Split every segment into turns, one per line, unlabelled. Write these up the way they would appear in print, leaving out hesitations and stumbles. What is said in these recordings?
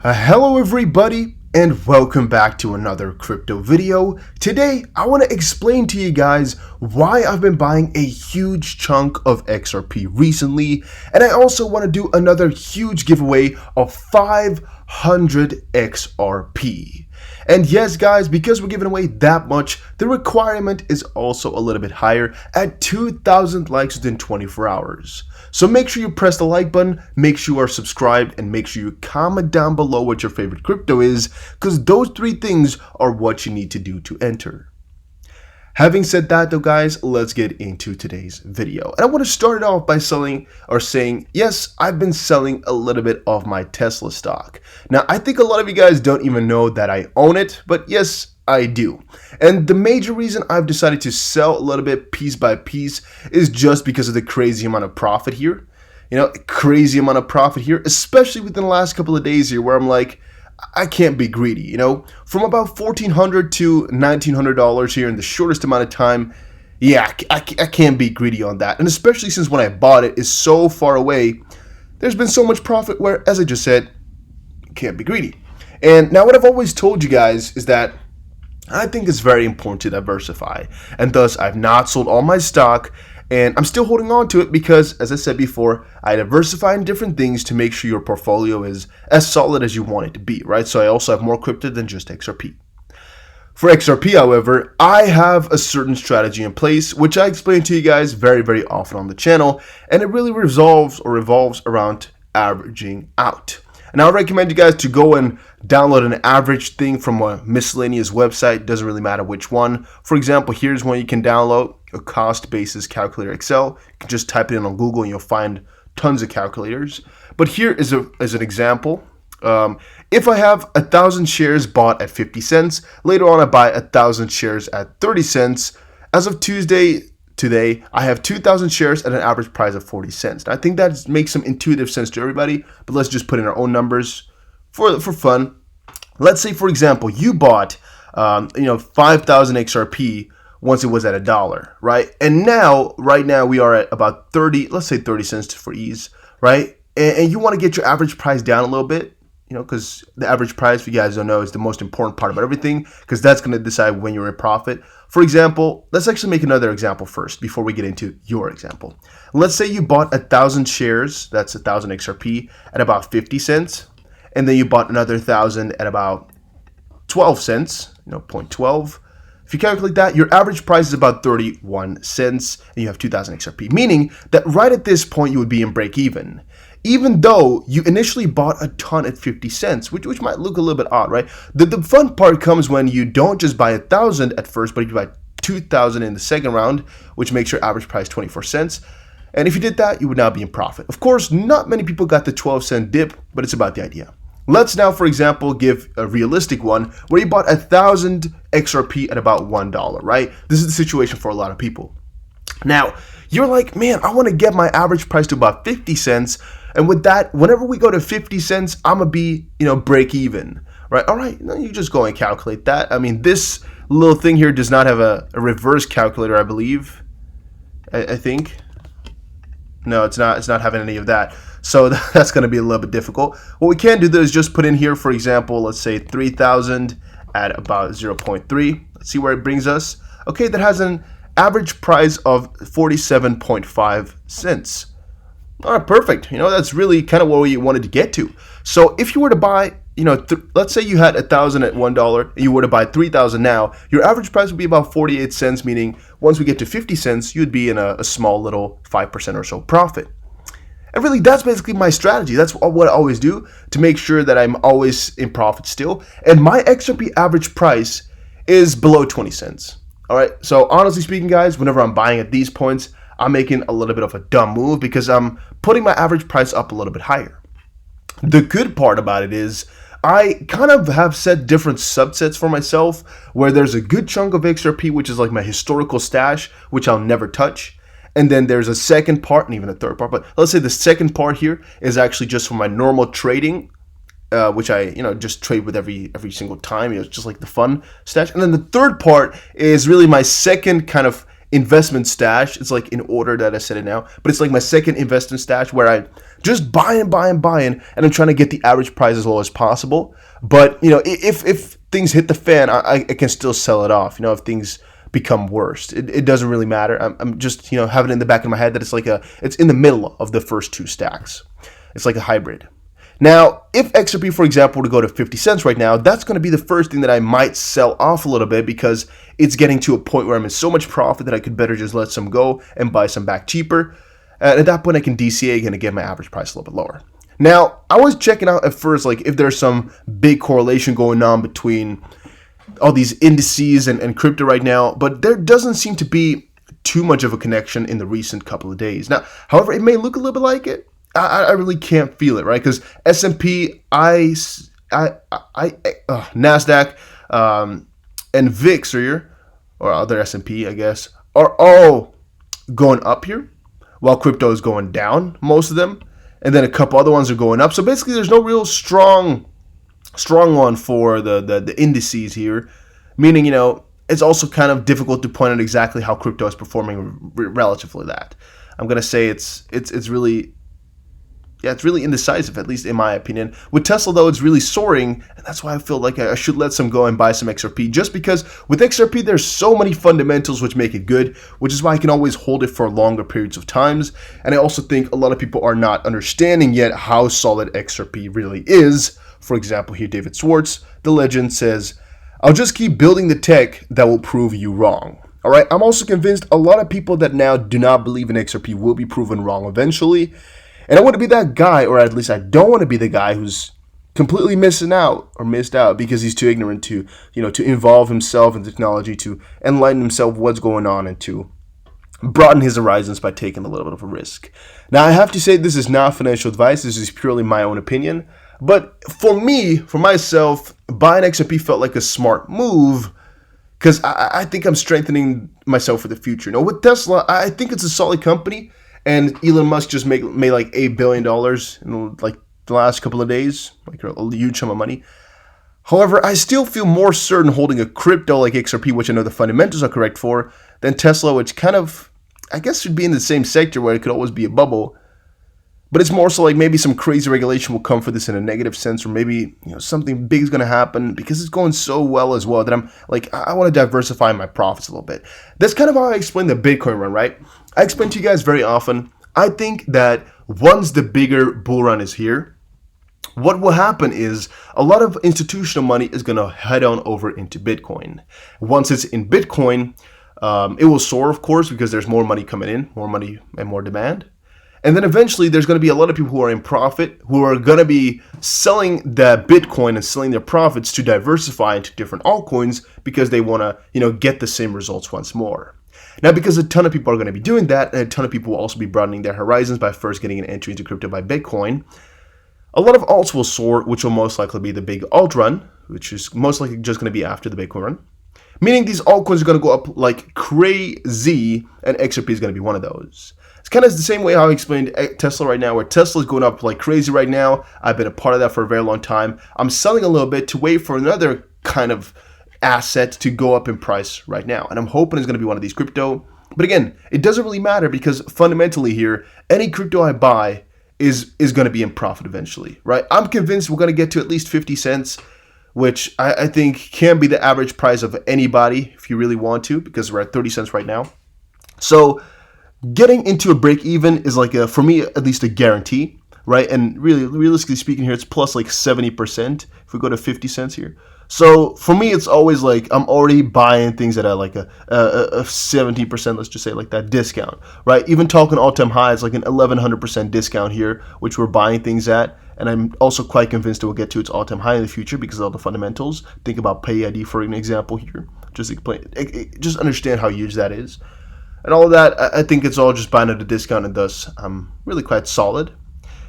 Hello everybody and welcome back to another crypto video. Today I want to explain to you guys why I've been buying a huge chunk of XRP recently, and I also want to do another huge giveaway of 500 XRP. And yes guys, because we're giving away that much, the requirement is also a little bit higher at 2,000 likes within 24 hours. So make sure you press the like button, make sure you are subscribed, and make sure you comment down below what your favorite crypto is, because those three things are what you need to do to enter. Having said that though guys, let's get into today's video. And I want to start it off by saying, yes, I've been selling a little bit of my Tesla stock. Now, I think a lot of you guys don't even know that I own it, but yes, I do. And the major reason I've decided to sell a little bit piece by piece is just because of the crazy amount of profit here. Crazy amount of profit here, especially within the last couple of days here where I'm like, I can't be greedy, From about $1,400 to $1,900 here in the shortest amount of time. Yeah, I can't be greedy on that. And especially since when I bought it is so far away, there's been so much profit where, as I just said, can't be greedy. And now what I've always told you guys is that I think it's very important to diversify, and thus I've not sold all my stock, and I'm still holding on to it because, as I said before, I diversify in different things to make sure your portfolio is as solid as you want it to be, right? So I also have more crypto than just XRP. For XRP, however, I have a certain strategy in place, which I explain to you guys very, very often on the channel, and it really revolves around averaging out. And I recommend you guys to go and download an average thing from a miscellaneous website. Doesn't really matter which one. For example, here's one you can download, a cost basis calculator Excel. You can just type it in on Google and you'll find tons of calculators. But here is an example. If I have 1,000 shares bought at 50 cents, later on I buy 1,000 shares at 30 cents. As of today, I have 2,000 shares at an average price of 40 cents. Now, I think that makes some intuitive sense to everybody, but let's just put in our own numbers for fun. Let's say, for example, you bought 5,000 XRP once it was at $1, right? And right now we are at about 30, let's say 30 cents for ease, right? And you want to get your average price down a little bit, because the average price, if you guys don't know, is the most important part about everything, because that's going to decide when you're in profit. For example, let's actually make another example first before we get into your example. Let's say you bought 1,000 shares, that's 1,000 XRP, at about 50 cents, and then you bought another 1,000 at about 12 cents, 0.12. If you calculate that, your average price is about 31 cents, and you have 2,000 XRP, meaning that right at this point you would be in break even though you initially bought a ton at 50 cents, which might look a little bit odd, right? The fun part comes when you don't just buy 1,000 at first, but you buy 2,000 in the second round, which makes your average price 24 cents. And if you did that, you would now be in profit. Of course, not many people got the 12-cent dip, but it's about the idea. Let's now, for example, give a realistic one where you bought 1,000 XRP at about $1, right? This is the situation for a lot of people. Now, you're like, man, I want to get my average price to about 50 cents. And with that, whenever we go to 50 cents, I'm going to be, break even, right? All right, you just go and calculate that. I mean, this little thing here does not have a reverse calculator, I believe. I think. No, it's not having any of that. So that's going to be a little bit difficult. What we can do though is just put in here, for example, let's say 3,000 at about 0.3. Let's see where it brings us. Okay, that has an average price of 47.5 cents. All right, perfect. That's really kind of what we wanted to get to. So if you were to buy, let's say you had 1,000 at $1 and you were to buy 3,000 now, your average price would be about 48 cents, meaning once we get to 50 cents, you'd be in a small little 5% or so profit. And really, that's basically my strategy. That's what I always do to make sure that I'm always in profit still. And my XRP average price is below 20 cents. All right. So honestly speaking, guys, whenever I'm buying at these points, I'm making a little bit of a dumb move because I'm putting my average price up a little bit higher. The good part about it is I kind of have set different subsets for myself where there's a good chunk of XRP, which is like my historical stash, which I'll never touch. And then there's a second part and even a third part. But let's say the second part here is actually just for my normal trading, which I just trade with every single time. It's just like the fun stash. And then the third part is really my second kind of investment stash. It's like in order that I said it now, but it's like my second investment stash where I just buy and buy and buy in, and I'm trying to get the average price as low as possible. But if things hit the fan, I can still sell it off. If things become worse, it doesn't really matter. I'm just having it in the back of my head that it's in the middle of the first two stacks. It's like a hybrid. Now, if XRP, for example, were to go to 50 cents right now, that's going to be the first thing that I might sell off a little bit, because it's getting to a point where I'm in so much profit that I could better just let some go and buy some back cheaper. And at that point, I can DCA again and get my average price a little bit lower. Now, I was checking out at first, like, if there's some big correlation going on between all these indices and crypto right now, but there doesn't seem to be too much of a connection in the recent couple of days. Now, however, it may look a little bit like it. I really can't feel it, right? Because S&P, NASDAQ, and VIX here, or other S&P, I guess, are all going up here, while crypto is going down, most of them, and then a couple other ones are going up. So basically, there's no real strong one for the indices here, meaning it's also kind of difficult to point out exactly how crypto is performing relative to that. I'm gonna say it's really. Yeah, it's really indecisive, at least in my opinion. With Tesla, though, it's really soaring, and that's why I feel like I should let some go and buy some XRP, just because with XRP, there's so many fundamentals which make it good, which is why I can always hold it for longer periods of times. And I also think a lot of people are not understanding yet how solid XRP really is. For example, here, David Schwartz, the legend, says, "I'll just keep building the tech that will prove you wrong." All right, I'm also convinced a lot of people that now do not believe in XRP will be proven wrong eventually. And I want to be that guy, or at least I don't want to be the guy who's completely missed out because he's too ignorant to involve himself in technology, to enlighten himself what's going on, and to broaden his horizons by taking a little bit of a risk. Now, I have to say this is not financial advice. This is purely my own opinion. But for me, for myself, buying XRP felt like a smart move, because I think I'm strengthening myself for the future. Now, with Tesla, I think it's a solid company. And Elon Musk just made like $8 billion in like the last couple of days, like a huge sum of money. However, I still feel more certain holding a crypto like XRP, which I know the fundamentals are correct for, than Tesla, which kind of, I guess, should be in the same sector where it could always be a bubble. But it's more so like maybe some crazy regulation will come for this in a negative sense, or maybe something big is going to happen because it's going so well as well that I'm like, I want to diversify my profits a little bit. That's kind of how I explain the Bitcoin run, right? I explain to you guys very often. I think that once the bigger bull run is here, what will happen is a lot of institutional money is going to head on over into Bitcoin. Once it's in Bitcoin, it will soar, of course, because there's more money coming in, more money and more demand. And then eventually there's going to be a lot of people who are in profit, who are going to be selling the Bitcoin and selling their profits to diversify into different altcoins because they want to, get the same results once more. Now, because a ton of people are going to be doing that, and a ton of people will also be broadening their horizons by first getting an entry into crypto by Bitcoin, a lot of alts will soar, which will most likely be the big alt run, which is most likely just going to be after the Bitcoin run. Meaning these altcoins are going to go up like crazy, and XRP is going to be one of those. It's kind of the same way how I explained Tesla right now, where Tesla is going up like crazy right now. I've been a part of that for a very long time. I'm selling a little bit to wait for another kind of asset to go up in price right now. And I'm hoping it's going to be one of these crypto. But again, it doesn't really matter because fundamentally here, any crypto I buy is going to be in profit eventually, right? I'm convinced we're going to get to at least 50 cents, which I think can be the average price of anybody if you really want to, because we're at 30 cents right now. So getting into a break even is like for me at least a guarantee, right? And really, realistically speaking here, it's plus like 70% if we go to 50 cents here. So for me, it's always like I'm already buying things at like a 70%, let's just say like that discount, right? Even talking all-time high, it's like an 1100% discount here, which we're buying things at. And I'm also quite convinced it will get to its all-time high in the future because of all the fundamentals. Think about PayID for an example here. Just understand how huge that is. And all of that, I think it's all just buying at a discount, and thus I'm really quite solid.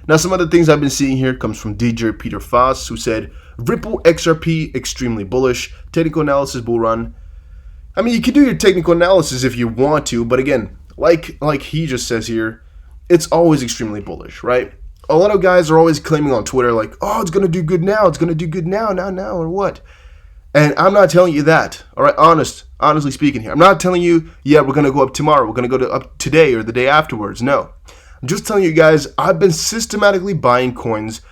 Now, some other things I've been seeing here comes from DJ Peter Foss, who said, Ripple XRP extremely bullish, technical analysis bull run. I mean, you can do your technical analysis if you want to, but again, like he just says here, it's always extremely bullish, right? A lot of guys are always claiming on Twitter like, oh, it's going to do good now, or what? And I'm not telling you that, all right? Honestly speaking here. I'm not telling you, yeah, we're going to go up tomorrow. We're going to go up today or the day afterwards. No. I'm just telling you guys, I've been systematically buying coins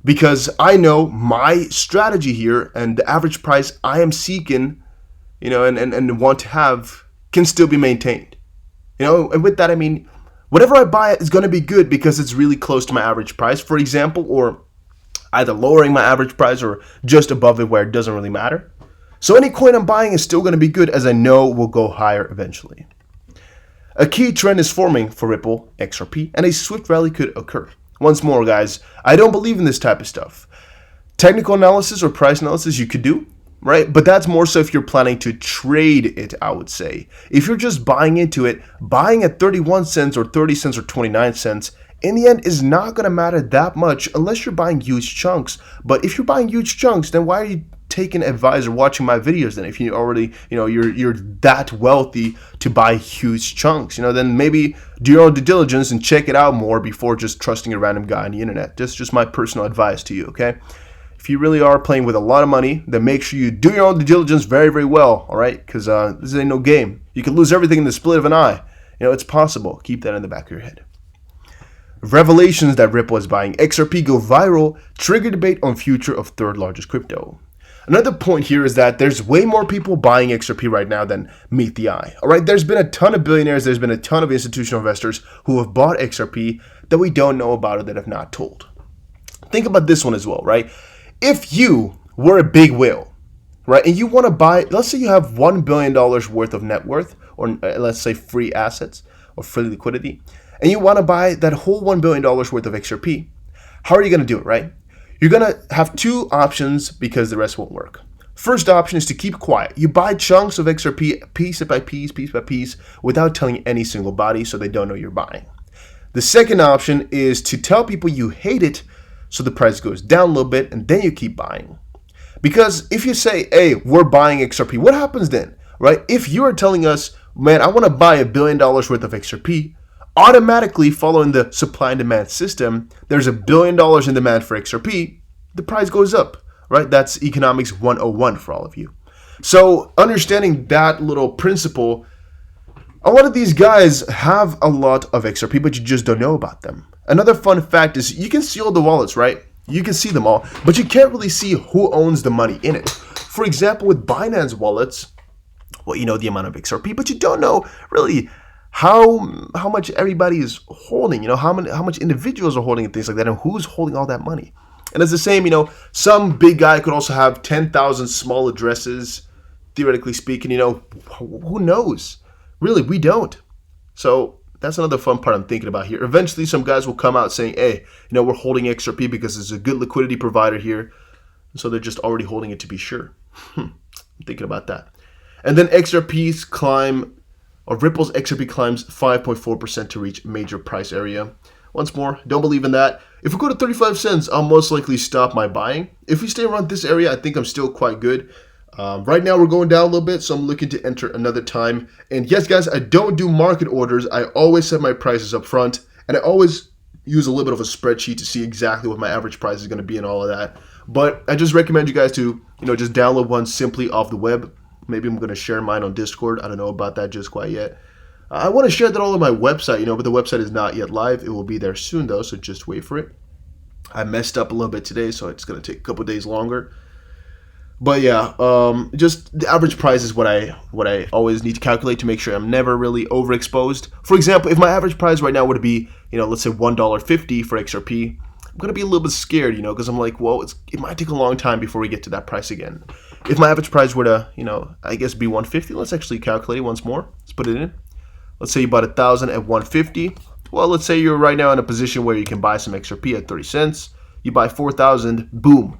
because I know my strategy here and the average price I am seeking, and want to have can still be maintained. And with that, I mean, whatever I buy is going to be good because it's really close to my average price, for example, or either lowering my average price or just above it where it doesn't really matter. So any coin I'm buying is still going to be good, as I know will go higher eventually. A key trend is forming for Ripple, XRP, and a swift rally could occur. Once more, guys, I don't believe in this type of stuff. Technical analysis or price analysis you could do, right? But that's more so if you're planning to trade it, I would say. If you're just buying into it, buying at 31 cents or 30 cents or 29 cents, in the end is not going to matter that much unless you're buying huge chunks. But if you're buying huge chunks, then why are you taking advice or watching my videos then? If you already, you're that wealthy to buy huge chunks, then maybe do your own due diligence and check it out more before just trusting a random guy on the internet. Just my personal advice to you, okay? If you really are playing with a lot of money, then make sure you do your own due diligence very, very well, all right? Because this ain't no game. You can lose everything in the split of an eye. It's possible. Keep that in the back of your head. Revelations that Ripple is buying XRP go viral, trigger debate on future of third largest crypto. Another point here is that there's way more people buying XRP right now than meet the eye. All right, there's been a ton of billionaires, there's been a ton of institutional investors who have bought XRP that we don't know about or that have not told. Think about this one as well, right? If you were a big whale, right, and you want to buy, let's say you have $1 billion worth of net worth, or let's say free assets or free liquidity, and you want to buy that whole $1 billion worth of XRP, how are you going to do it, right? You're going to have two options because the rest won't work. First option is to keep quiet. You buy chunks of XRP piece by piece, without telling any single body so they don't know you're buying. The second option is to tell people you hate it so the price goes down a little bit and then you keep buying. Because if you say, hey, we're buying XRP, what happens then, right? If you are telling us, man, I want to buy $1 billion worth of XRP, automatically following the supply and demand system, there's $1 billion in demand for XRP, the price goes up, right? That's economics 101 for all of you. So understanding that little principle, a lot of these guys have a lot of XRP, but you just don't know about them. Another fun fact is you can see all the wallets, right? You can see them all, but you can't really see who owns the money in it. For example, with Binance wallets, well, you know the amount of XRP, but you don't know really how much everybody is holding, how much individuals are holding and things like that, and who's holding all that money. And it's the same, some big guy could also have 10,000 small addresses, theoretically speaking, who knows? Really, we don't. So that's another fun part I'm thinking about here. Eventually, some guys will come out saying, hey, we're holding XRP because it's a good liquidity provider here. So they're just already holding it to be sure. I'm thinking about that. And then XRP's climb, or Ripple's XRP climbs 5.4% to reach major price area. Once more, don't believe in that. If we go to 35 cents, I'll most likely stop my buying. If we stay around this area, I think I'm still quite good. Right now, we're going down a little bit, so I'm looking to enter another time. And yes, guys, I don't do market orders. I always set my prices up front, and I always use a little bit of a spreadsheet to see exactly what my average price is going to be and all of that. But I just recommend you guys to, just download one simply off the web. Maybe I'm going to share mine on Discord. I don't know about that just quite yet. I want to share that all on my website, but the website is not yet live. It will be there soon, though, so just wait for it. I messed up a little bit today, so it's going to take a couple days longer. But yeah, just the average price is what I always need to calculate to make sure I'm never really overexposed. For example, if my average price right now were to be, let's say $1.50 for XRP, I'm going to be a little bit scared, because I'm like, well, it might take a long time before we get to that price again. If my average price were to, I guess be 150, let's actually calculate it once more. Let's put it in. Let's say you bought 1,000 at 150. Well, let's say you're right now in a position where you can buy some XRP at 30 cents. You buy 4,000, boom.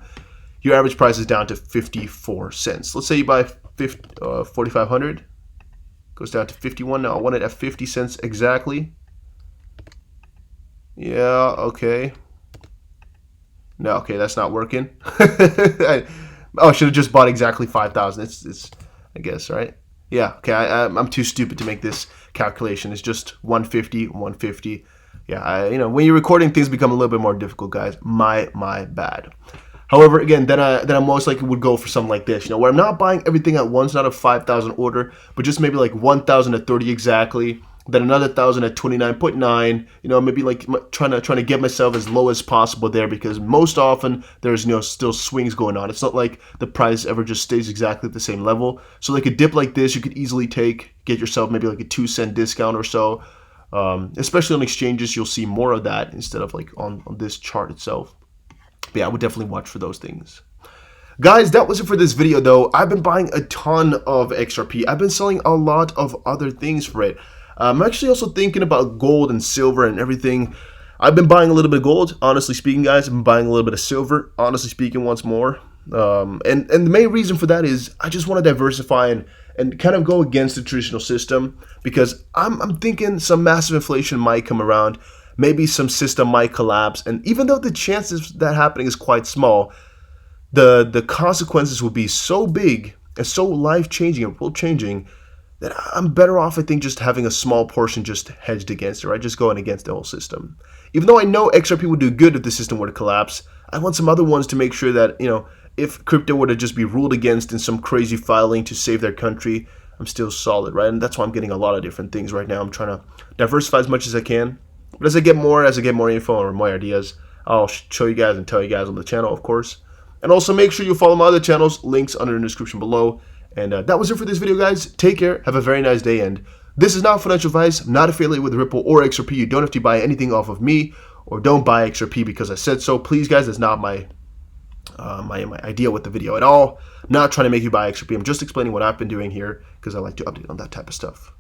Your average price is down to 54 cents. Let's say you buy 4,500. Goes down to 51. Now I want it at 50 cents exactly. Yeah, okay. No, okay, that's not working. I should have just bought exactly 5,000. It's I guess, right? Yeah, okay, I'm too stupid to make this calculation. It's just 150. Yeah, when you're recording, things become a little bit more difficult, guys. My bad. However, again, then I most likely would go for something like this, where I'm not buying everything at once, not a 5,000 order, but just maybe like 1,000 at 30 exactly, then another 1,000 at 29.9. Maybe like trying to get myself as low as possible there, because most often there's still swings going on. It's not like the price ever just stays exactly at the same level. So like a dip like this, you could easily get yourself maybe like a 2-cent discount or so. Especially on exchanges, you'll see more of that instead of like on this chart itself. But yeah, I would definitely watch for those things. Guys, that was it for this video though. I've been buying a ton of XRP. I've been selling a lot of other things for it. I'm actually also thinking about gold and silver and everything. I've been buying a little bit of gold, honestly speaking, guys. I've been buying a little bit of silver, honestly speaking, once more. And the main reason for that is I just want to diversify and kind of go against the traditional system, because I'm thinking some massive inflation might come around. Maybe some system might collapse, and even though the chances of that happening is quite small, the consequences will be so big and so life-changing and world-changing that I'm better off, I think, just having a small portion just hedged against it, right? Just going against the whole system. Even though I know XRP would do good if the system were to collapse, I want some other ones to make sure that, if crypto were to just be ruled against in some crazy filing to save their country, I'm still solid, right? And that's why I'm getting a lot of different things right now. I'm trying to diversify as much as I can. But as I get more info or more ideas, I'll show you guys and tell you guys on the channel, of course. And also make sure you follow my other channels, links under in the description below. And that was it for this video, guys. Take care, have a very nice day, and this is not financial advice. I'm not affiliated with Ripple or XRP. You don't have to buy anything off of me, or don't buy XRP because I said so. Please, guys, that's not my idea with the video at all. I'm not trying to make you buy XRP. I'm just explaining what I've been doing here because I like to update on that type of stuff.